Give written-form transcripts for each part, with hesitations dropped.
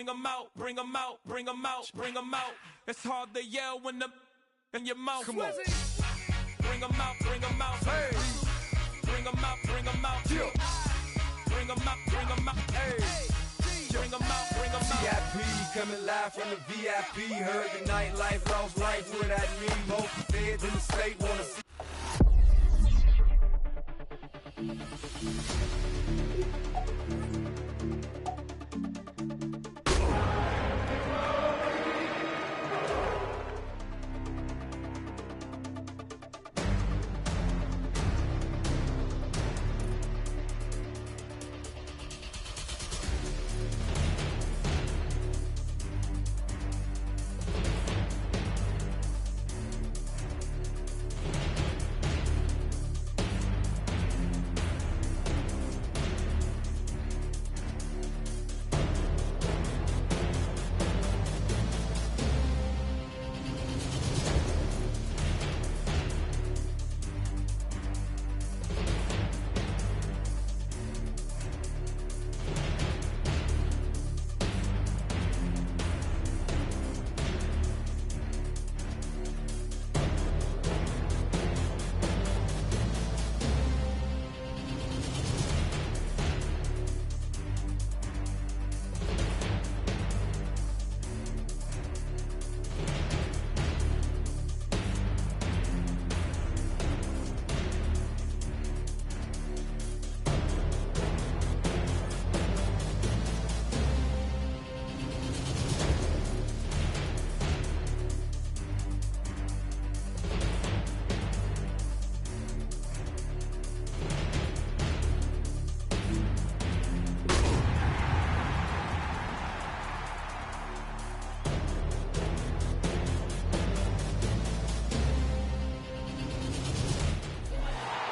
bring them out, bring them out, bring them out, bring them out. It's hard to yell when the in your mouth. Come on. Bring them out, bring them out. Hey. Bring them out, bring them out. Yeah. Bring them out, bring them out. Hey. Bring them out, bring them out. VIP coming live from the VIP. Heard the nightlife, lost life without me. Most feds in the state wanna see.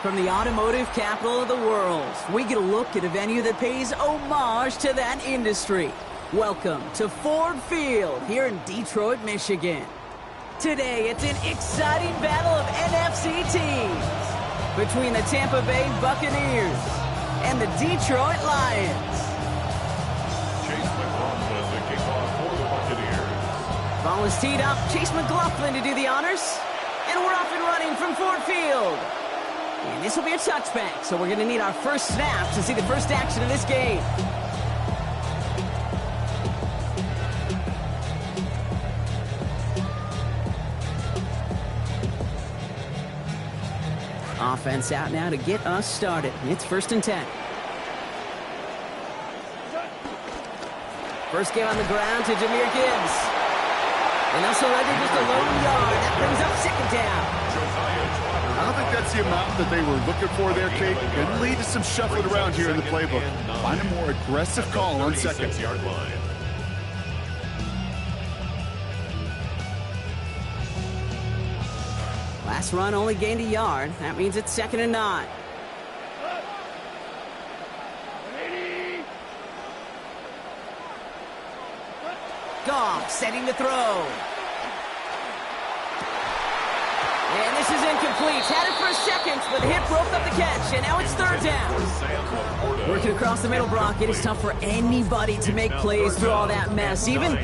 From the automotive capital of the world, we get a look at a venue that pays homage to that industry. Welcome to Ford Field here in Detroit, Michigan. Today, it's an exciting battle of NFC teams between the Tampa Bay Buccaneers and the Detroit Lions. Chase McLaughlin to kick off for the Buccaneers. Ball is teed up. Chase McLaughlin to do the honors. And we're off and running from Ford Field. And this will be a touchback, so we're going to need our first snap to see the first action of this game. Offense out now to get us started. It's 1st and 10. First game on the ground to Jahmyr Gibbs. And they'll surrender just a lone yard. That brings up 2nd down. I don't think that's the amount that they were looking for there, Kate. Could lead to some shuffling around here in the playbook. Find a more aggressive call on 2nd. Yard line. Last run only gained a yard. That means it's 2nd and 9. Goff setting the throw. And this is incomplete. Had it for a second, but the hit broke up the catch, and now it's 3rd down. Working across the middle, Brock, it is tough for anybody to make plays through all that mess, even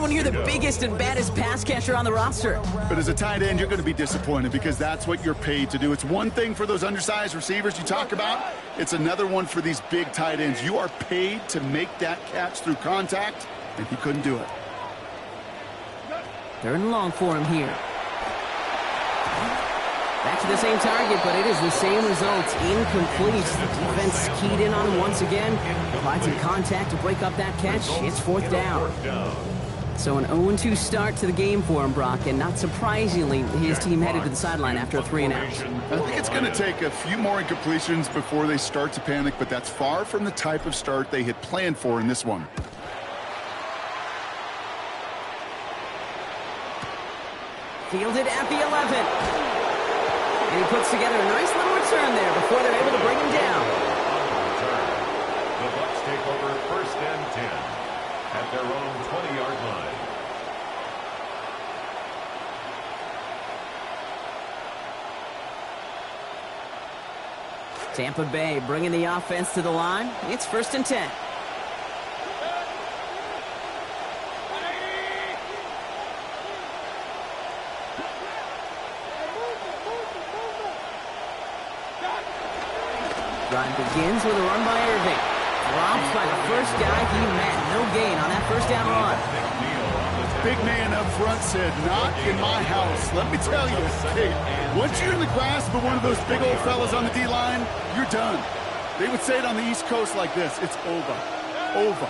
when you're the biggest and baddest pass catcher on the roster. But as a tight end, you're going to be disappointed because that's what you're paid to do. It's one thing for those undersized receivers you talk about. It's another one for these big tight ends. You are paid to make that catch through contact, and he couldn't do it. 3rd and long for him here. Back to the same target, but it is the same result. Incomplete. Defense keyed in on him once again. Applied some contact to break up that catch. It's 4th down. So an 0-2 start to the game for him, Brock, and not surprisingly, his team headed to the sideline after a 3-and-out. I think it's going to take a few more incompletions before they start to panic, but that's far from the type of start they had planned for in this one. Fielded at the 11. And he puts together a nice little return there before they're able to bring him down. The Bucs take over 1st and 10 at their own 20-yard line. Tampa Bay bringing the offense to the line. It's 1st and 10. drive begins with a run by Irving. Dropped by the first guy he met. No gain on that first down run. Big man up front said, not in my house. Let me tell you, hey, once you're in the grasp of one of those big old fellas on the D-line, you're done. They would say it on the East Coast like this, it's over. Over.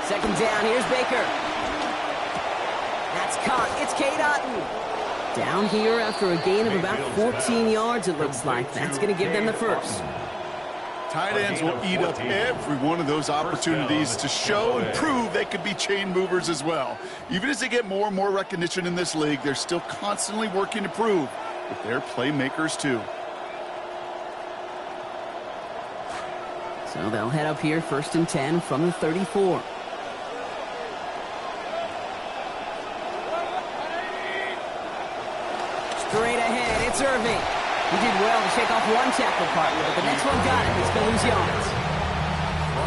Second down, here's Baker. That's caught. It's Cade Otton. Down here after a gain of about 14 yards, it looks like. That's going to give them the first. Tight ends will eat up every one of those opportunities to show and prove they could be chain movers as well. Even as they get more and more recognition in this league, they're still constantly working to prove that they're playmakers too. So they'll head up here, 1st and 10 from the 34. Straight ahead, it's Irving. He did well to shake off one tackle partner, but the next one got him. He's going to lose yards.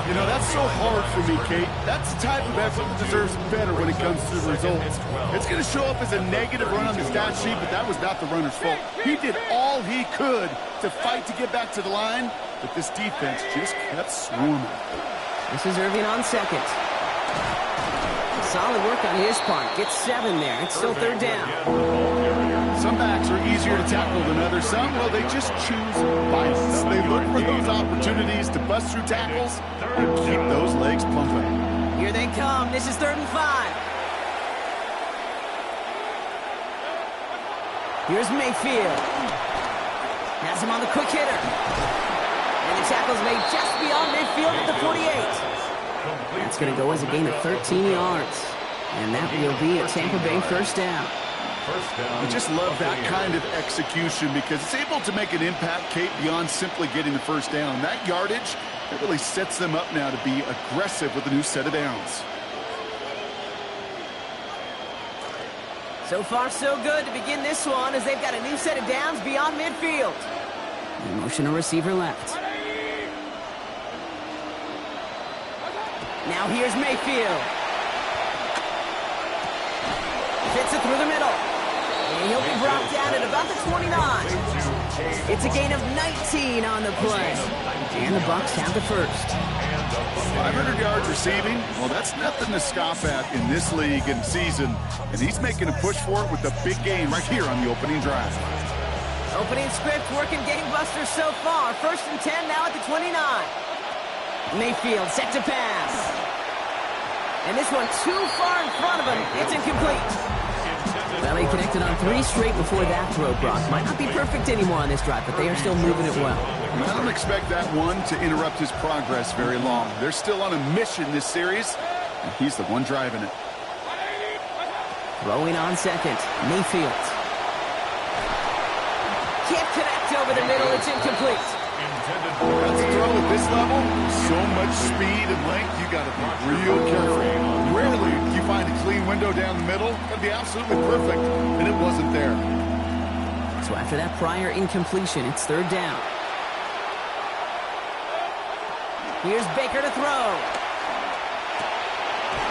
You know, that's so hard for me, Kate. That's the type of effort that deserves better when it comes to the results. It's going to show up as a negative run on the stat sheet, but that was not the runner's fault. He did all he could to fight to get back to the line, but this defense just kept swarming. This is Irving on second. Solid work on his part. Gets 7 there. It's still 3rd down. Some backs are easier to tackle than others. Some, well, they just choose violence. They look for those opportunities to bust through tackles and keep those legs pumping. Here they come. This is 3rd and 5. Here's Mayfield. Has him on the quick hitter. And the tackle's made just beyond midfield at the 48. That's going to go as a gain of 13 yards. And that will be a Tampa Bay first down. I just love that kind of execution because it's able to make an impact, Kate, beyond simply getting the first down. That yardage, it really sets them up now to be aggressive with a new set of downs. So far, so good to begin this one as they've got a new set of downs beyond midfield. Motion a receiver left. Now here's Mayfield. Fits it through the middle. And he'll be brought down at about the 29. It's a gain of 19 on the play. And the Bucs have the first. 500 yards receiving, well, that's nothing to scoff at in this league and season. And he's making a push for it with a big gain right here on the opening drive. Opening script working gangbusters so far. 1st and 10 now at the 29. Mayfield set to pass. And this one too far in front of him. It's incomplete. Well, he connected on 3 straight before that throw, Brock. Might not be perfect anymore on this drive, but they are still moving it well. I don't expect that one to interrupt his progress very long. They're still on a mission this series, and he's the one driving it. Throwing on second, Mayfield. Can't connect over the middle. It's incomplete. That's a throw at this level. So much speed and length, you got to be real careful. Rarely do you find a clean window down the middle. That'd be absolutely perfect, and it wasn't there. So after that prior incompletion, it's 3rd down. Here's Baker to throw.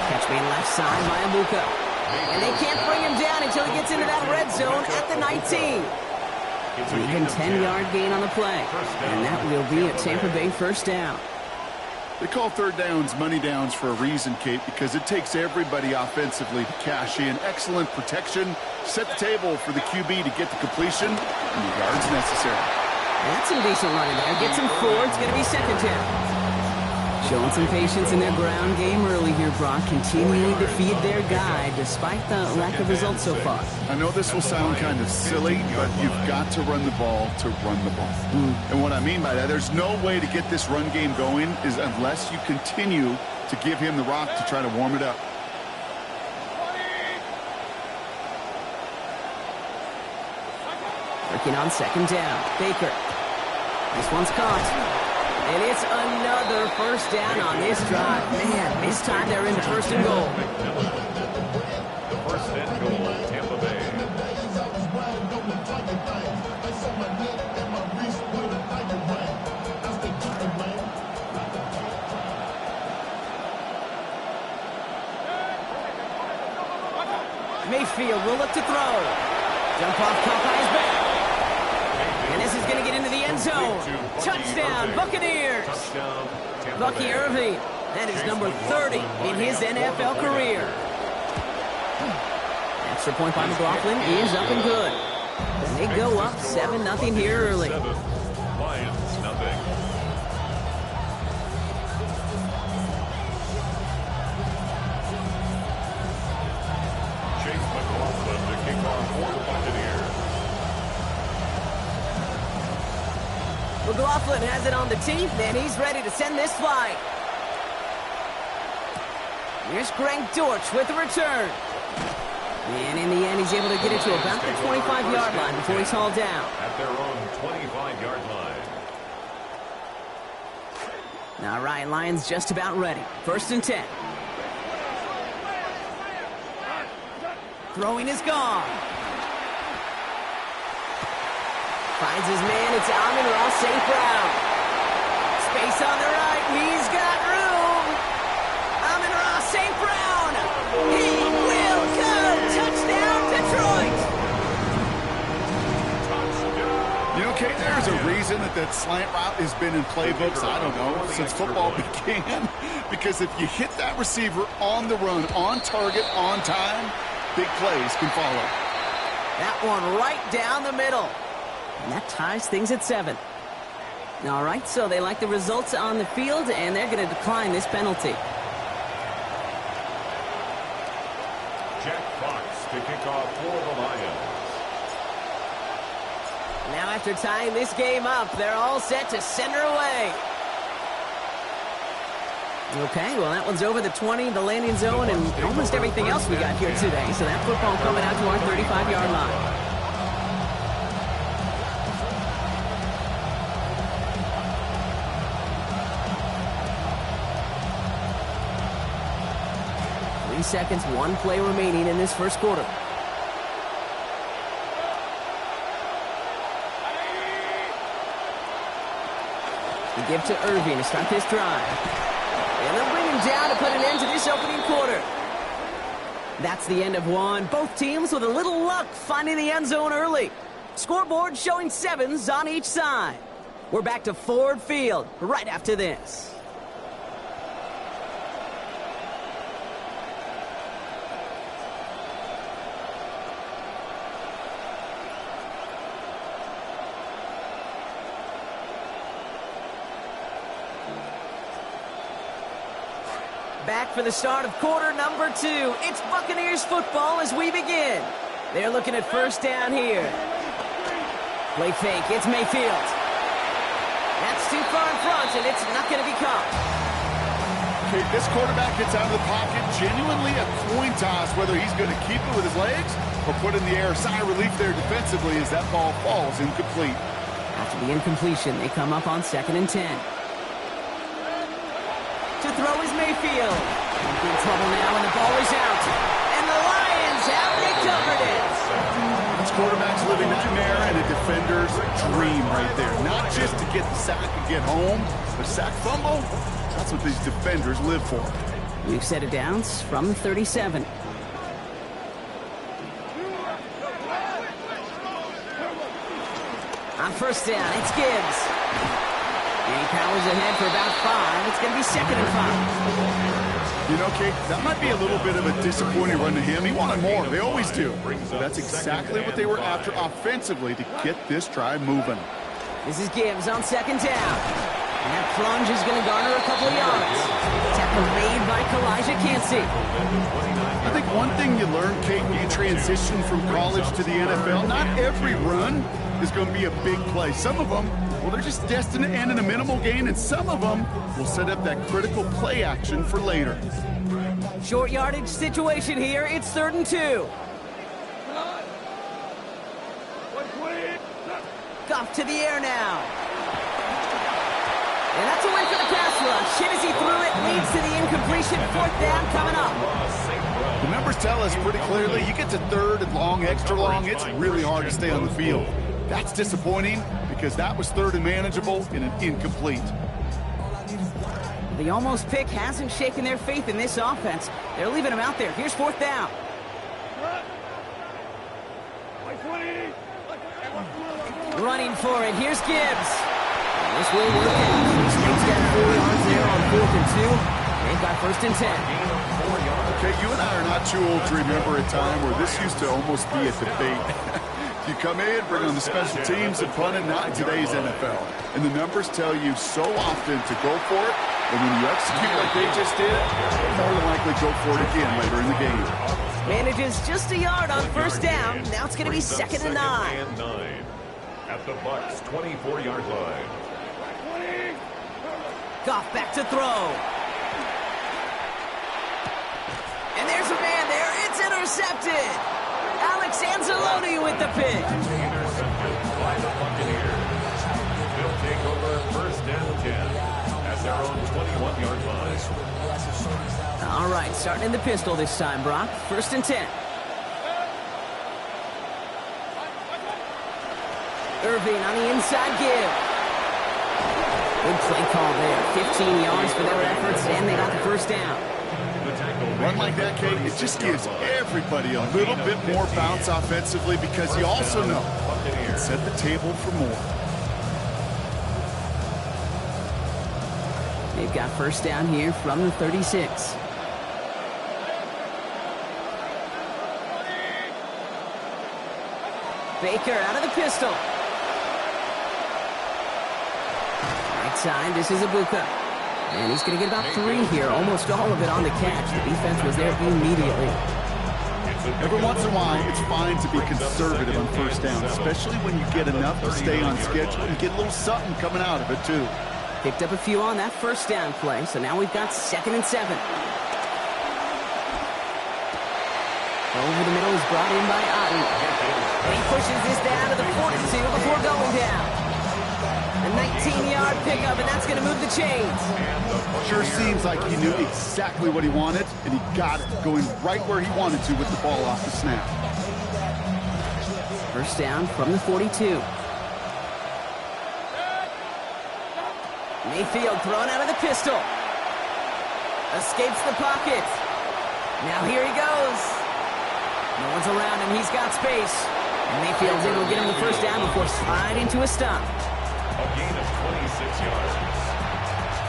Catch made left side by Abuka. And they can't bring him down until he gets into that red zone at the 19. It's an even 10-yard gain on the play. And that will be a Tampa Bay first down. They call 3rd downs money downs for a reason, Kate, because it takes everybody offensively to cash in. Excellent protection, set the table for the QB to get the completion, and the yards necessary. That's some decent running there. Gets him 4. It's going to be 2nd down. Showing some patience in their ground game early here, Brock. Continuing to feed their guy despite the lack of results so far. I know this will sound kind of silly, but you've got to run the ball to run the ball. And what I mean by that, there's no way to get this run game going is unless you continue to give him the rock to try to warm it up. Working on 2nd down. Baker. This one's caught. And it's another first down on this drive. Man, this time they're in the 1st and goal. 1st and goal, Tampa Bay. Mayfield will look to throw. Jump off, Popeyes back. And this is going to get into the end end zone. Touchdown, Buccaneers. Touchdown, Tampa Bucky Bay. Irving. That is number 30 in his NFL career. Extra point by McLaughlin is up and good. And they go up 7-0 here early. 7, Lions nothing. Chase McLaughlin to kick off for the Buccaneers. McLaughlin has it on the teeth, and he's ready to send this flight. Here's Greg Dortch with the return. And in the end, he's able to get it to about the 25-yard line before he's hauled down. At their own 25-yard line. Now, Ryan Lyons just about ready. 1st and 10. Throwing is gone. Finds his man. It's Amon-Ra St. Brown. Space on the right. He's got room. Amon-Ra St. Brown. He will go. Touchdown, Detroit. You know, Kate, there's a reason that slant route has been in playbooks, I don't know, since football began. Because if you hit that receiver on the run, on target, on time, big plays can follow. That one right down the middle. And that ties things at 7. All right, so they like the results on the field, and they're going to decline this penalty. Jack Fox to kick off for the Lions. Now after tying this game up, they're all set to send her away. Okay, well that one's over the 20, the landing zone, and almost everything else we got here today. So that football coming out to our 35-yard line. Seconds, 1 play remaining in this first quarter. The give to Irving to start this drive. And they'll bring him down to put an end to this opening quarter. That's the end of one. Both teams with a little luck finding the end zone early. Scoreboard showing 7s on each side. We're back to Ford Field right after this. Back for the start of quarter number 2. It's Buccaneers football as we begin. They're looking at 1st down here. Play fake. It's Mayfield. That's too far in front, and it's not going to be caught. Okay, this quarterback gets out of the pocket. Genuinely a coin toss whether he's going to keep it with his legs or put in the air. Sigh of relief there defensively as that ball falls incomplete. After the incompletion, they come up on 2nd and 10. To throw is Mayfield. In trouble now, and the ball is out. And the Lions have recovered it. This quarterback's living nightmare and a defender's dream right there. Not just to get the sack and get home, but sack fumble, that's what these defenders live for. We've set it down from the 37. On 1st down, it's Gibbs. And he powers ahead for about 5. It's going to be 2nd and 5. You know, Kate, that might be a little bit of a disappointing run to him. He wanted more. They always do. That's exactly what they were after offensively to get this drive moving. This is Gibbs on 2nd down. And that plunge is going to garner a couple of yards. Tackle made by Kalijah Kancey. I think one thing you learn, Kate, when you transition from college to the NFL, not every run is going to be a big play. Some of them, well, they're just destined to end in a minimal gain, and some of them will set up that critical play action for later. Short yardage situation here. It's 3rd and 2. Goff to the air now. And that's a win for the pass rush. Hit as he threw it, leads to the incompletion. 4th down coming up. The numbers tell us pretty clearly, you get to 3rd and long, extra long, it's really hard to stay on the field. That's disappointing because that was 3rd and manageable in an incomplete. The almost pick hasn't shaken their faith in this offense. They're leaving him out there. Here's 4th down. running for it. Here's Gibbs. And this will work out. He scrapes down 4 yards there on 4th and 2. They've got 1st and 10. Okay, you and I are not too old to remember a time where this used to almost be a debate. You come in, bring on the special teams, and punt it, not in today's NFL. And the numbers tell you so often to go for it, and when you execute like they just did, more than likely go for it again later in the game. Manages just a yard on 1st down. Now it's going to be 2nd and 9. At the Bucs' 24-yard line. Goff back to throw. And there's a man there. It's intercepted. Alex Anzalone with the pick. Intercepted by the Buccaneers. They'll take over 1st and 10 at their own 21-yard line. All right, starting in the pistol this time, Brock. 1st and 10. Irving on the inside give. Good play call there. 15 yards for their efforts, and they got the 1st down. Run like that, Kate, it just gives everybody a little bit more bounce offensively because you also know you can set the table for more. They've got 1st down here from the 36. Baker out of the pistol. Right side, this is Ibuka. And he's going to get about 3 here, almost all of it on the catch. The defense was there immediately. Every once in a while, it's fine to be conservative on 1st down, especially when you get enough to stay on schedule and get a little something coming out of it, too. Picked up a few on that 1st down play, so now we've got 2nd and 7. Over the middle is brought in by Otten. And he pushes this down to the 42 before going down. A 19-yard pickup, and that's going to move the chains. Sure seems like he knew exactly what he wanted, and he got it, going right where he wanted to with the ball off the snap. 1st down from the 42. Mayfield thrown out of the pistol. Escapes the pocket. Now here he goes. No one's around him. He's got space. And Mayfield's able to get him the 1st down before sliding to a stop. A gain of 26 yards.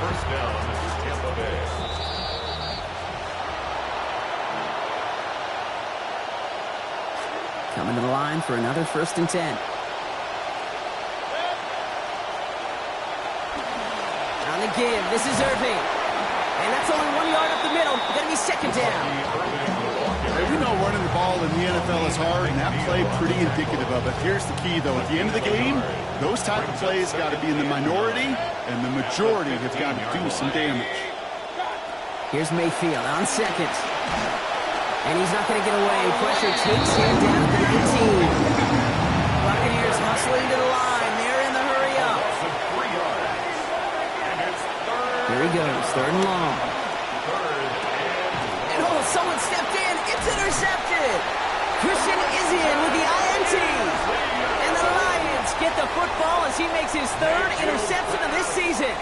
1st down, Tampa Bay. Coming to the line for another 1st and 10. On the give, this is Irving. And that's only 1 yard up the middle. Going to be 2nd down. Hey, we know running the ball in the NFL is hard, and that play pretty indicative of it. Here's the key, though. At the end of the game, those type of plays got to be in the minority, and the majority have got to do some damage. Here's Mayfield on 2nd. And he's not going to get away. Pressure takes him down at the 19. Buccaneers hustling to the line. They're in the hurry up. Here he goes, 3rd and long. And oh, someone stepped in. It's intercepted. Christian Izien with the INT. And the Lions get the football as he makes his 3rd interception of this season.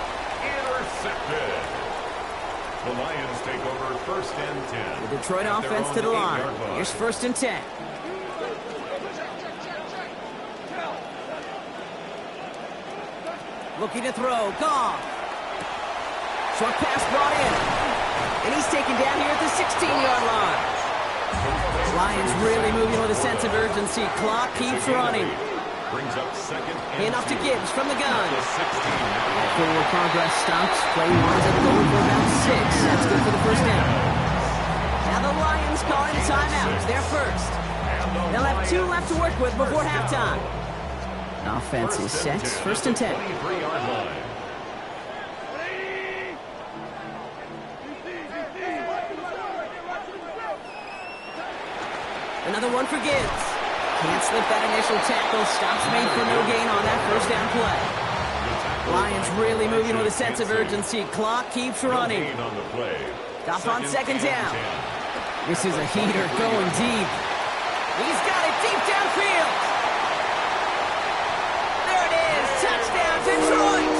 Intercepted. The Lions take over 1st and 10. The Detroit offense to the line. Here's 1st and 10. Looking to throw. Goff. Short pass brought in. And he's taken down here at the 16-yard line. Lions really moving with a sense of urgency. Clock keeps running. Brings up 2nd and Hand off to Gibbs from the gun. the 16. Forward progress stops. Play winds up going for about 6. That's good for the 1st down. Now the Lions calling a timeout. They're 1st. They'll have 2 left to work with before halftime. Offense is set. 1st and 10. 23-yard line. Another one for Gibbs. Can't slip that initial tackle. Stops made for no gain on that 1st down play. Lions really moving with a sense of urgency. Clock keeps running. Goff on 2nd down. This is a heater going deep. He's got it deep downfield. There it is. Touchdown, Detroit.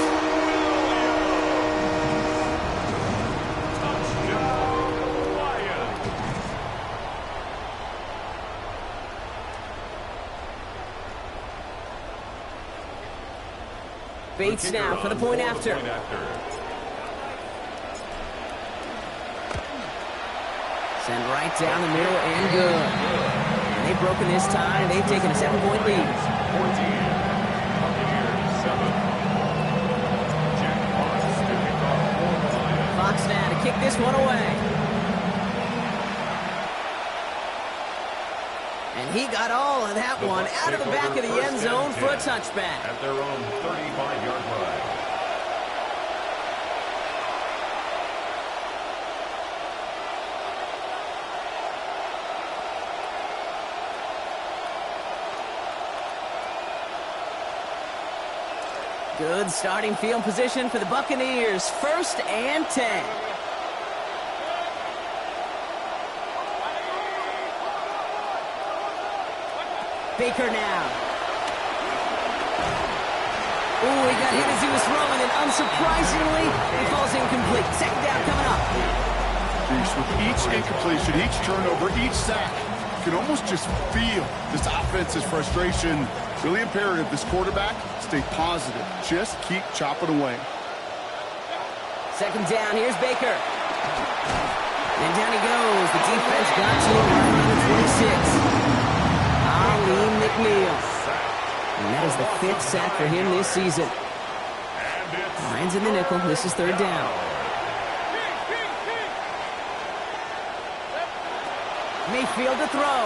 Bates now for the point after. Send right down the middle and good. And they've broken this tie, and they've taken a 7-point lead. 14, Buccaneers 7. Jack Fox to kick off for the Lions. Fox now to kick this one away. And he got all of that one out of the back of the end zone for a touchback. At their own 35-yard line. Good starting field position for the Buccaneers. 1st and 10. Baker now. Ooh, he got hit as he was throwing, and unsurprisingly, he falls incomplete. 2nd down coming up. With each incompletion, each turnover, each sack, you can almost just feel this offense's frustration. Really imperative, this quarterback, stay positive. Just keep chopping away. 2nd down, here's Baker. And down he goes. The defense got to him right around the 26. Ali McNeil. And that is the 5th sack for him this season. Lions in the nickel. This is 3rd down. Mayfield to throw.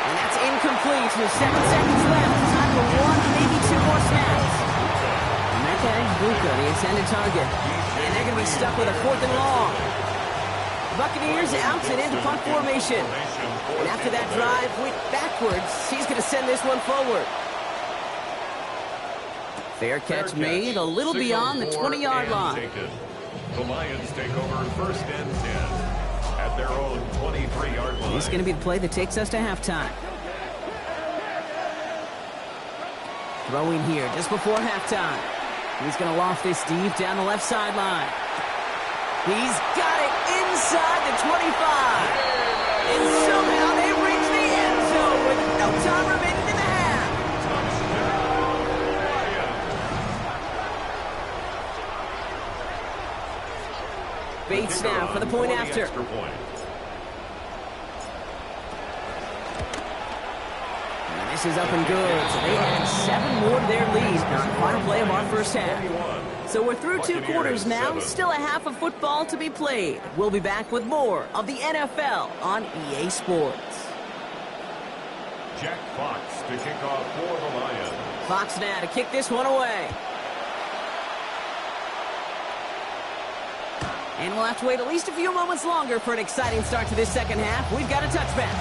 And that's incomplete. With 7 seconds left. Time for 1, maybe 2 more snaps. Okay, Buka, the intended target. And they're going to be stuck with a 4th and long. Buccaneers out and into punt formation. And after that drive went backwards, he's going to send this one forward. Fair catch made, a little beyond the 20-yard line. The Lions take over 1st and 10 at their own 23-yard line. This is going to be the play that takes us to halftime. Throwing here just before halftime. He's going to loft this deep down the left sideline. He's got it inside the 25. And somehow they reach the end zone with no time remaining in the half. Bates now for the point after. And this is up and good. So they add 7 more to their lead on the final play of our first half. So we're through 2 quarters now. Still a half of football to be played. We'll be back with more of the NFL on EA Sports. Jack Fox to kick off for the Lions. Fox now to kick this one away. And we'll have to wait at least a few moments longer for an exciting start to this second half. We've got a touchback.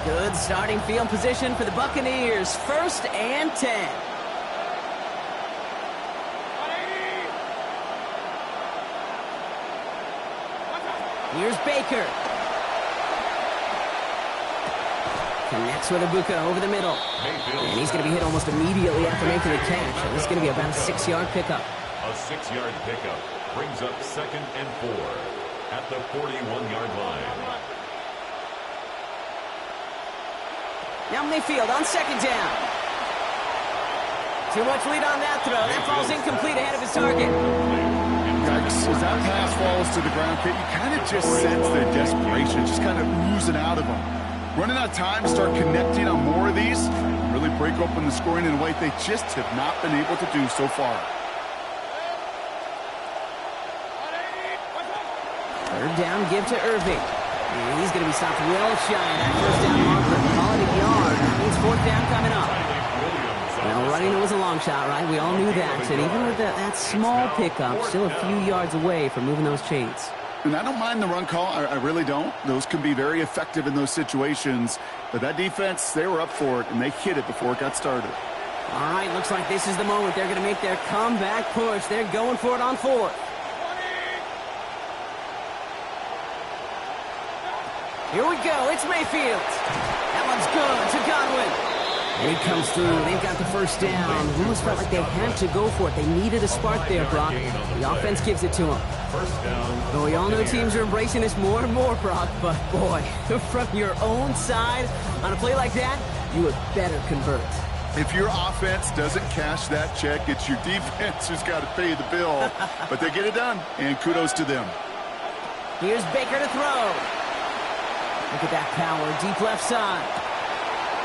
Good starting field position for the Buccaneers. 1st and 10. Here's Baker. Connects with Ibuka over the middle. And he's going to be hit almost immediately after making the catch. And this is going to be about a 6-yard pickup. A 6-yard pickup brings up 2nd and 4 at the 41-yard line. Now Mayfield on 2nd down. Too much lead on that throw. That falls incomplete ahead of his target. As that pass falls to the ground, you kind of just sense the desperation, just kind of oozing out of them. Running out of time to start connecting on more of these, really break open the scoring in a way they just have not been able to do so far. 3rd down, give to Irving. And he's going to be stopped well shy of that 1st down marker. Call it a yard. That means 4th down coming up. Well, running it was a long shot, right? We all knew that. And even with that small pickup, still a few yards away from moving those chains. And I don't mind the run call. I really don't. Those can be very effective in those situations. But that defense, they were up for it, and they hit it before it got started. All right, looks like this is the moment. They're going to make their comeback push. They're going for it on 4th. Here we go. It's Mayfield. That one's good to Godwin. And he comes through. They've got the first down. It almost felt like they had to go for it. They needed a spark there, Brock. The offense gives it to them. First down. Well, we all know teams are embracing this more and more, Brock. But, boy, from your own side, on a play like that, you would better convert. If your offense doesn't cash that check, it's your defense who's got to pay the bill. But they get it done, and kudos to them. Here's Baker to throw. Look at that power, deep left side.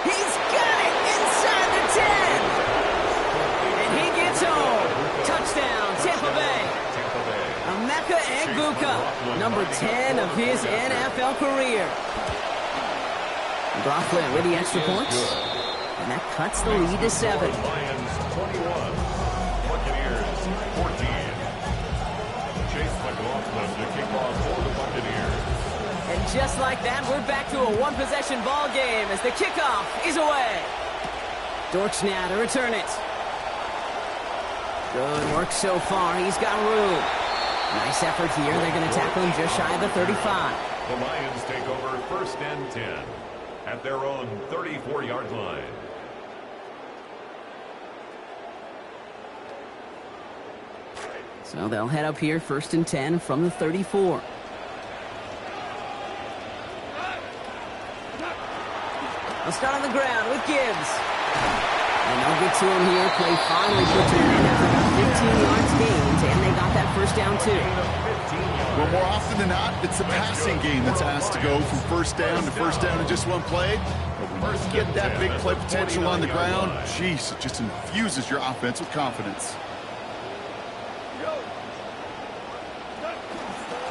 He's got it inside the 10. And he gets home. Touchdown, Tampa Bay. Emeka Egbuka, number 10 of his NFL career. Brooklyn with the extra points. And that cuts the lead to 7. Lions 21, Buccaneers 14. Chase McLaughlin to kick off for the Buccaneers. And just like that, we're back to a one-possession ball game as the kickoff is away. Dortch now to return it. Good work so far. He's got room. Nice effort here. They're going to tackle him just shy of the 35. The Lions take over first and 10 at their own 34-yard line. So they'll head up here first and 10 from the 34. They'll start on the ground with Gibbs. And they'll get to him here. Play finally put to an end after about 15 yards gained, and they got that first down too. Well, more often than not, it's the passing game that's asked to go from first down to first down in just one play. But when you get that big play potential on the ground, jeez, it just infuses your offense with confidence.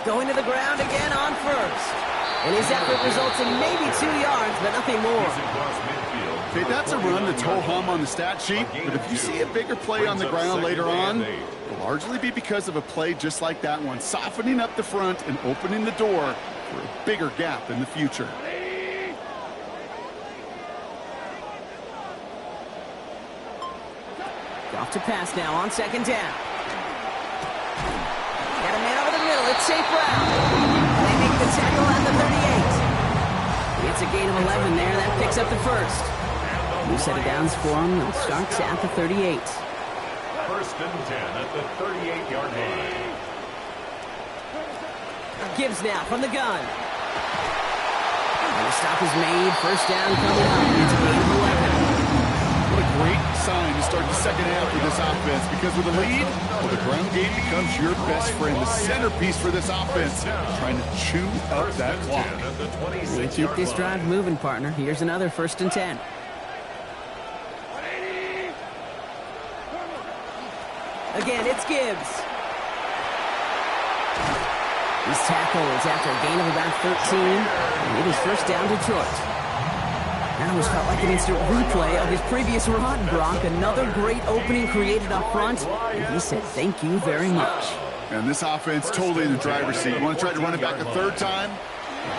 Going to the ground again on first. And his effort results in maybe 2 yards, but nothing more. Okay, that's a run that's ho-hum on the stat sheet, but if you see a bigger play on the ground later on, it'll largely be because of a play just like that one, softening up the front and opening the door for a bigger gap in the future. Off to pass now on second down. Got a man over the middle. It's St. Brown. They make the tackle at the 38. It's a gain of 11 there. That picks up the first. New set of downs for him. It starts at the 38. First and 10 at the 38-yard line. Gibbs now from the gun. And the stop is made. First down coming up. It's a gain of 11. What a great sign to start the second half with this offense, because with a lead, well, the ground game becomes your best friend, the centerpiece for this offense, trying to chew up that clock. We keep this drive moving, partner. Here's another first and 10. Again, it's Gibbs. His tackle is after a gain of about 13, and it is first down Detroit. That almost felt like an instant replay of his previous run, Brock. Another great opening created up front, and he said thank you very much. And this offense totally in the driver's seat. You want to try to run it back a third time?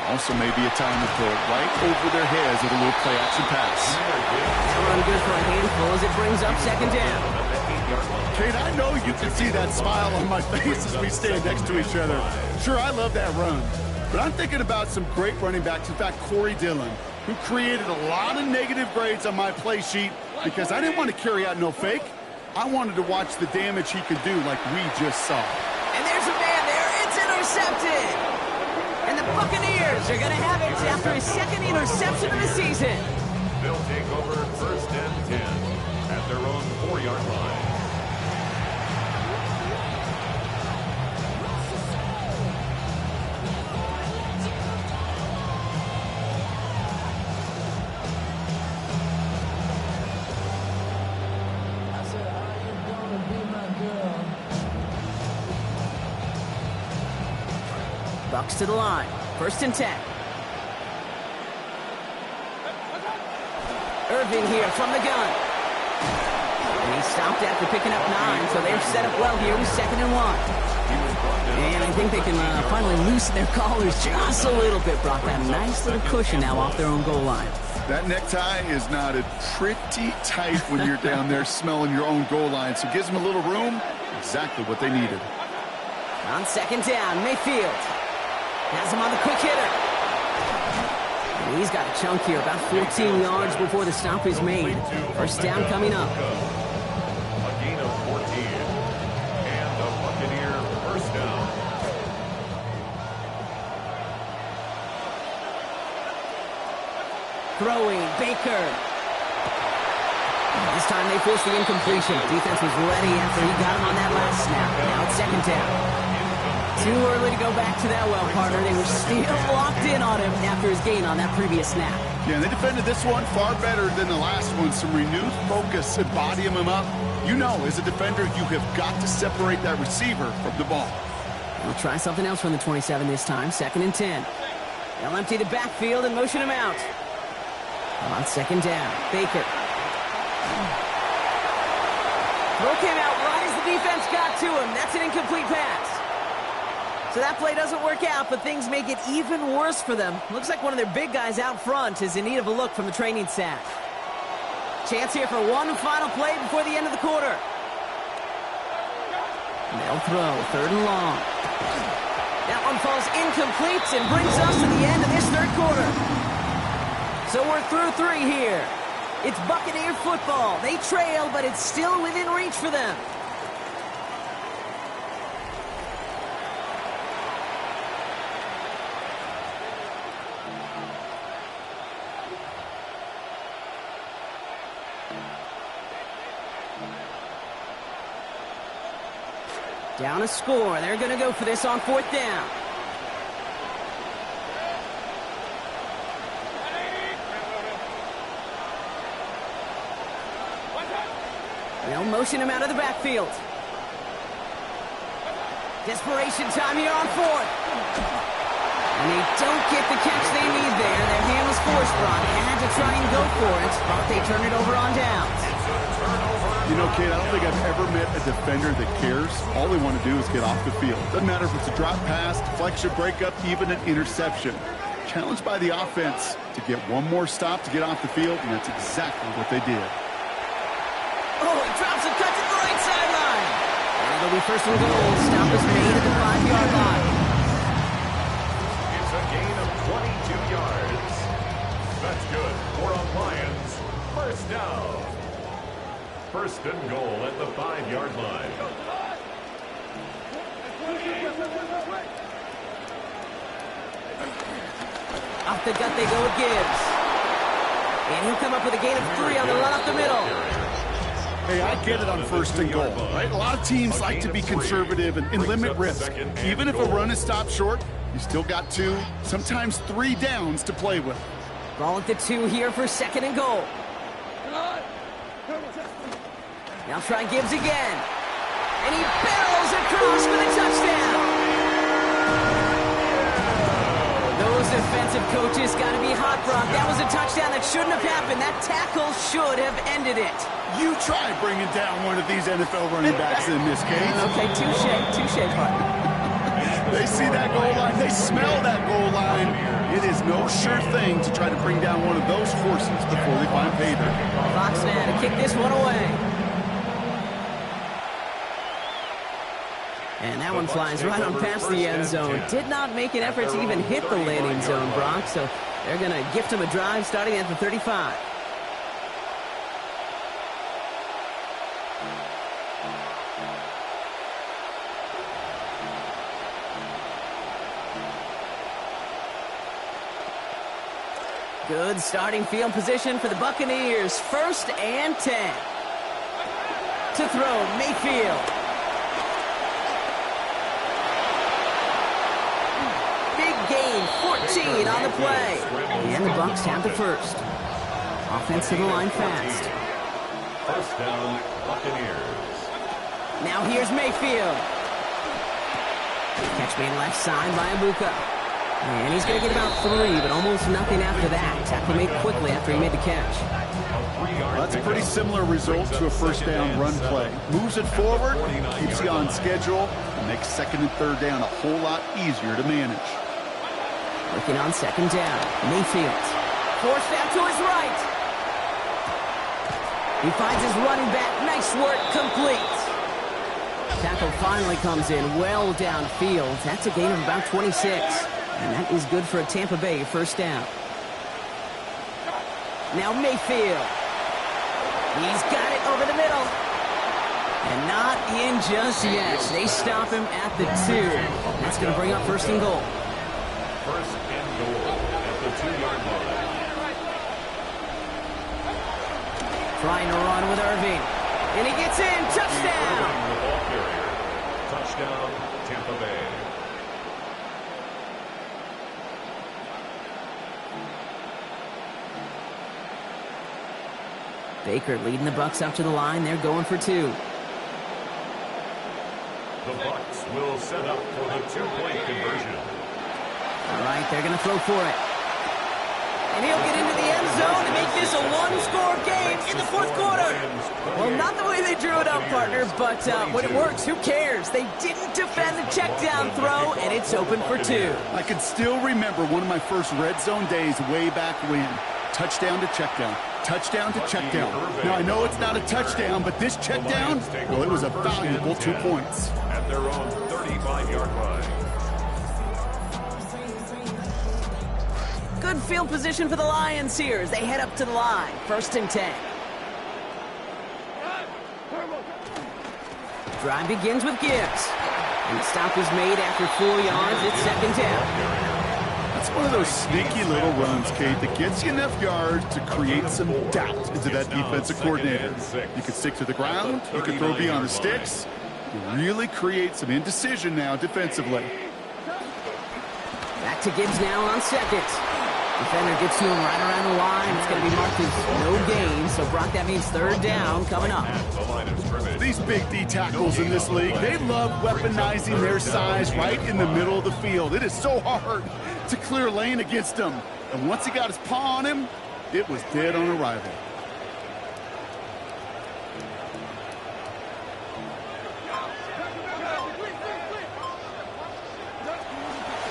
Also may be a time to throw it right over their heads with a little play-action pass. That run good for a handful as it brings up second down. Kate, I know you can see that smile on my face as we stand next to each other. Sure, I love that run. But I'm thinking about some great running backs. In fact, Corey Dillon, who created a lot of negative grades on my play sheet because I didn't want to carry out no fake. I wanted to watch the damage he could do like we just saw. And there's a man there. It's intercepted. And the Buccaneers are going to have it after his second interception of the season. They'll take over first and 10 at their own 4-yard line. Bucks to the line. First and 10. Irving here from the gun. And he stopped after picking up 9, so they're set up well here with second and 1. And I think they can finally loosen their collars just a little bit, Brock. That nice little cushion now off their own goal line. That necktie is knotted pretty tight when you're down there smelling your own goal line, so it gives them a little room. Exactly what they needed. On second down, Mayfield has him on the quick hitter. And he's got a chunk here, about 14 yards before the stop is made. First down coming up. A gain of 14. And the Buccaneer first down. Throwing, Baker. This time they forced the incompletion. Defense was ready after he got him on that last snap. Now it's second down. Too early to go back to that well, partner. They were still locked in on him after his gain on that previous snap. Yeah, and they defended this one far better than the last one. Some renewed focus and bodying him up. You know, as a defender, you have got to separate that receiver from the ball. We'll try something else from the 27 this time. 2nd and 10. They'll empty the backfield and motion him out. On second down, Baker. Throw came out right as the defense got to him. That's an incomplete pass. So that play doesn't work out, but things make it even worse for them. Looks like one of their big guys out front is in need of a look from the training staff. Chance here for one final play before the end of the quarter. They'll throw, 3rd and long. That one falls incomplete and brings us to the end of this 3rd quarter. So we're through 3 here. It's Buccaneer football. They trail, but it's still within reach for them. Down a score. They're going to go for this on 4th down. They'll motion him out of the backfield. Desperation time here on 4th. And they don't get the catch they need there. Their hand was forced, Brock. Had to try and go for it, but they turn it over on downs. You know, Kate, I don't think I've ever met a defender that cares. All they want to do is get off the field. Doesn't matter if it's a drop pass, deflection, breakup, even an interception. Challenged by the offense to get one more stop to get off the field, and that's exactly what they did. Oh, he drops and cuts it to the right sideline. And it'll be 1st and goal. Stop is made at the 5-yard line. It's a gain of 22 yards. That's good for a Lions first down. 1st and goal at the 5-yard line. Off the gut they go with Gibbs. And he'll come up with a gain of 3 on the run up the middle. Hey, I get it on 1st and goal, right? A lot of teams like to be conservative and limit risk. Even if a run is stopped short, you still got 2, sometimes 3 downs to play with. Ball at the 2 here for 2nd and goal. Now try Gibbs again. And he barrels across for the touchdown. Those defensive coaches got to be hot, Brock. That was a touchdown that shouldn't have happened. That tackle should have ended it. You try bringing down one of these NFL running backs in this case. Okay, touche, partner. They see that goal line. They smell that goal line. It is no sure thing to try to bring down one of those horses before they find pay dirt. Fox now to kick this one away. And that one flies right on past the end zone. Did not make an effort to even hit the landing zone, Brock. So they're going to gift him a drive starting at the 35. Good starting field position for the Buccaneers. 1st and 10. To throw, Mayfield. Big gain, 14 on the play. And the Bucs have the 1st. Offense to the line fast. 1st down, Buccaneers. Now here's Mayfield. Catch made left side by Abuka. And he's going to get about 3, but almost nothing after that. Tackle made quickly after he made the catch. That's a pretty similar result to a 1st down run play. Moves it forward, keeps you on schedule, and makes 2nd and 3rd down a whole lot easier to manage. Looking on 2nd down, Mayfield. Forced out to his right. He finds his running back. Nice work, complete. Tackle finally comes in well downfield. That's a gain of about 26. And that is good for a Tampa Bay 1st down. Now Mayfield. He's got it over the middle. And not in just yet. They stop him at the 2. That's going to bring up first and goal. First and goal at the 2-yard line. Trying to run with Irving. And he gets in. Touchdown. Irving, the ball carrier. Touchdown, Tampa Bay. Baker leading the Bucs up to the line. They're going for 2. The Bucs will set up for the 2-point conversion. All right, they're going to throw for it. And he'll get into the end zone to make this a one-score game in the fourth quarter. Well, not the way they drew it up, partner, but when it works, who cares? They didn't defend the check down throw, and it's open for 2. I can still remember one of my first red zone days way back when. Touchdown to check down. Touchdown to check down. Now, I know it's not a touchdown, but this check down, well, it was a valuable 2 points. At their own 35-yard line. Good field position for the Lions here as they head up to the line. First and 10. Drive begins with Gibbs. And the stop was made after 4 yards. It's second down. It's one of those sneaky little runs, Kate, that gets you enough yards to create some doubt into that defensive coordinator. You can stick to the ground. You can throw beyond the sticks. You really create some indecision now defensively. Back to Gibbs now on second. Defender gets to him right around the line. It's going to be marked as no gain. So, Brock, that means third down coming up. These big D tackles in this league, they love weaponizing their size right in the middle of the field. It is so hard to clear lane against him. And once he got his paw on him, it was dead on arrival.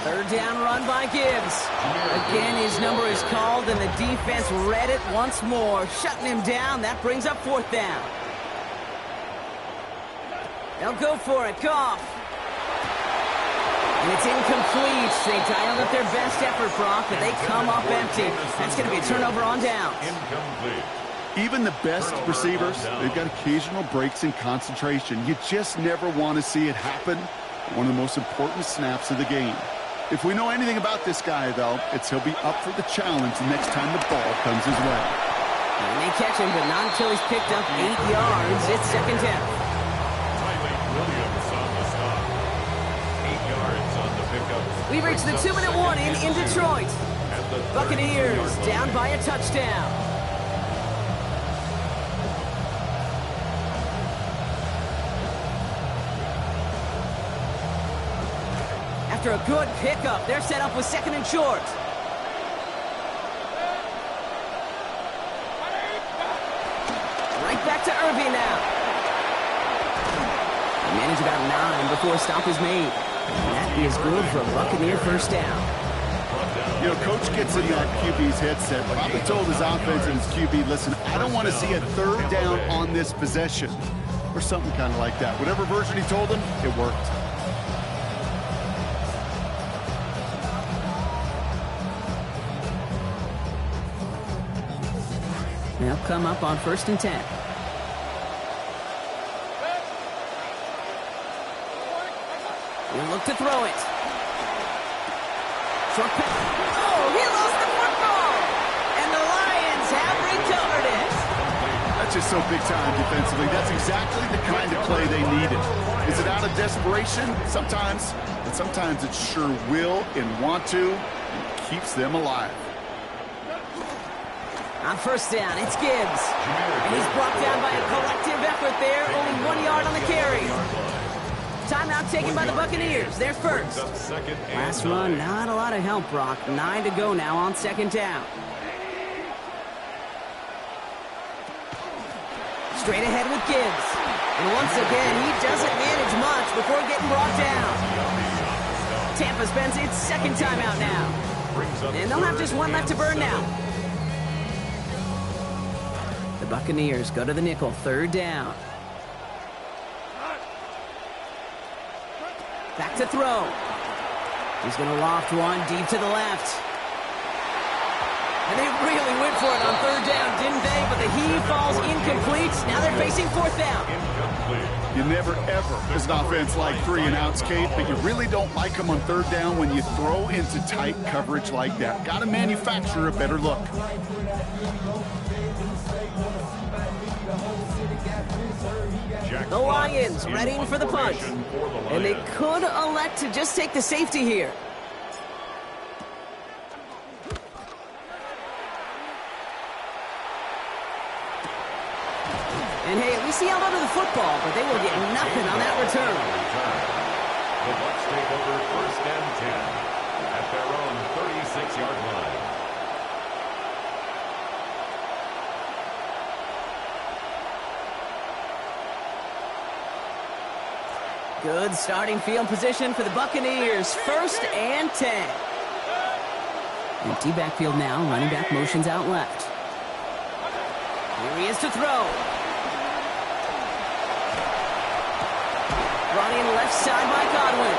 Third down run by Gibbs. Again, his number is called, and the defense read it once more, shutting him down. That brings up fourth down. They'll go for it. Goff. And it's incomplete. They dialed up their best effort, Brock, but they come up empty. That's going to be a turnover on downs. Incomplete. Even the best receivers, they've got occasional breaks in concentration. You just never want to see it happen. One of the most important snaps of the game. If we know anything about this guy, though, it's he'll be up for the challenge the next time the ball comes his way. And they catch him, but not until he's picked up 8 yards. It's second down. Tyler Williams on the stop. 8 yards on the pickup. We reach the 2-minute warning in Detroit. Buccaneers down by a touchdown. After a good pickup, they're set up with second and short. Right back to Irving now. They manage about 9 before a stop is made. And that is good for a Buccaneer first down. You know, Coach gets in that QB's headset. Probably told his offense and his QB, listen, I don't want to see a third down on this possession. Or something kind of like that. Whatever version he told him, it worked. They'll come up on first and 10. He'll look to throw it. Short pass. Oh, he lost the football! And the Lions have recovered it. That's just so big time defensively. That's exactly the kind of play they needed. Is it out of desperation? Sometimes. But sometimes it's sure will and want to. And keeps them alive. On first down, it's Gibbs. And he's brought down by a collective effort there. Only 1 yard on the carry. Timeout taken by the Buccaneers. They're first. Last run, not a lot of help, Brock. 9 to go now on second down. Straight ahead with Gibbs. And once again, he doesn't manage much before getting brought down. Tampa spends its second timeout now. And they'll have just one left to burn now. The Buccaneers go to the nickel, third down. Back to throw. He's going to loft one deep to the left. And they really went for it on third down, didn't they? But the heave falls incomplete. Now they're facing fourth down. You never, ever, as an offense, like 3-and-outs, Kate, but you really don't like them on third down when you throw into tight coverage like that. Got to manufacture a better look. The Lions readying for the punt. And they could elect to just take the safety here. And hey, at least he held onto the football, but they will get nothing on that return. The Bucs take over 1st and 10 at their own 36-yard line. Good starting field position for the Buccaneers. 1st and 10. Empty backfield now. Running back motions out left. Here he is to throw. Brought in left side by Godwin.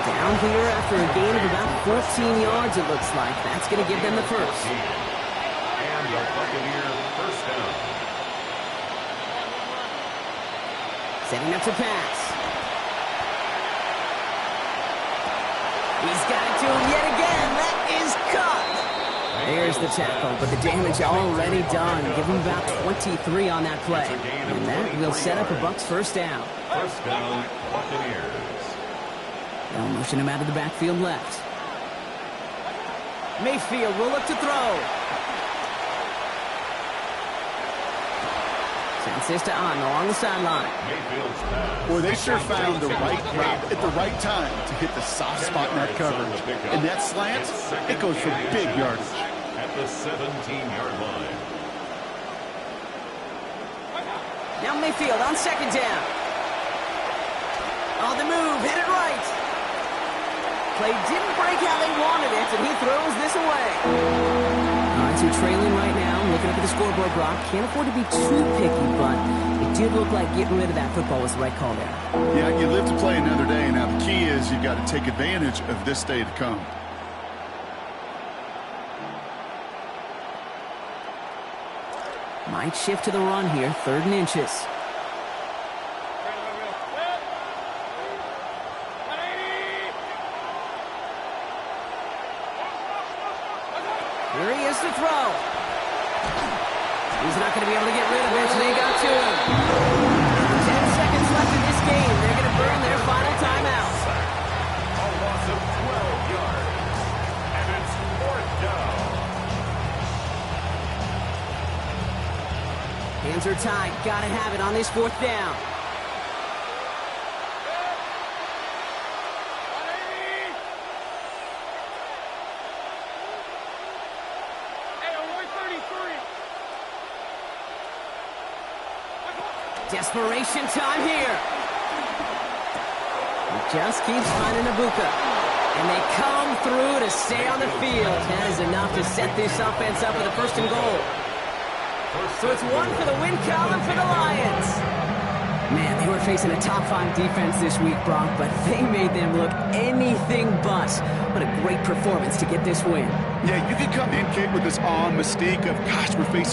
Down here after a gain of about 14 yards, it looks like. That's going to give them the first. And the Buccaneer 1st down. Setting up to pass. He's got it to him yet again. That is caught. There's the tackle, but the damage already done. Give him about 23 on that play. And that will set up a Bucs 1st down. 1st down, Buccaneers. They'll motion him out of the backfield left. Mayfield will look to throw. Sends this to On along the sideline. Mayfield's pass. Boy, they sure found the right route at the right time to hit the soft spot in that coverage. And that slant, it goes for big yardage. At the 17-yard line. Now Mayfield on 2nd down. On the move, hit it right. Play didn't break how they wanted it, and he throws this away. All right, so trailing right now, looking up at the scoreboard, Brock. Can't afford to be too picky, but it did look like getting rid of that football was the right call there. Yeah, you live to play another day. Now, the key is you've got to take advantage of this day to come. Might shift to the run here, 3rd and inches. Here he is to throw. He's not going to be able to get rid of it, so they got to him. 10 seconds left in this game. They're going to burn their final timeout. A loss of 12 yards. And it's 4th down. Hands are tied. Got to have it on this 4th down. Desperation time here. He just keeps finding Ibuka. And they come through to stay on the field. That is enough to set this offense up with a 1st and goal. So it's 1 for the win column for the Lions. Man, they were facing a top 5 defense this week, Brock, but they made them look anything but. What a great performance to get this win. Yeah, you could come in, Kate, with this awe and mystique of, gosh, we're facing